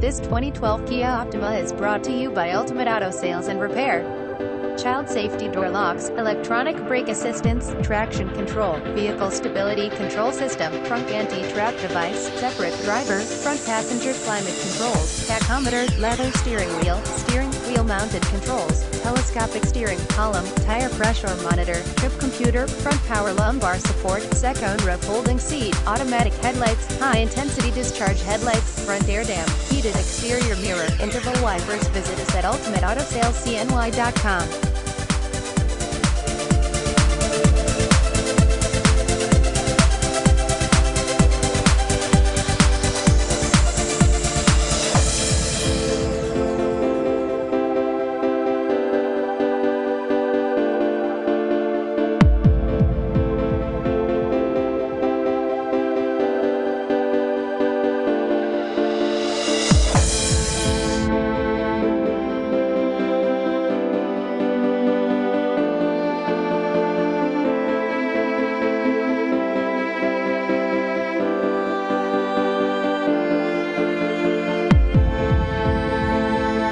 This 2012 Kia Optima is brought to you by Ultimate Auto Sales and Repair. Child safety door locks, electronic brake assistance, traction control, vehicle stability control system, trunk anti-trap device, separate driver, front passenger climate controls, tachometer, leather steering wheel mounted controls, telescopic steering column, tire pressure monitor, trip computer, front power lumbar support, second row folding seat, automatic headlights, high-intensity discharge headlights, front air dam, heated exterior mirror, interval wipers. Visit us at ultimateautosalescny.com.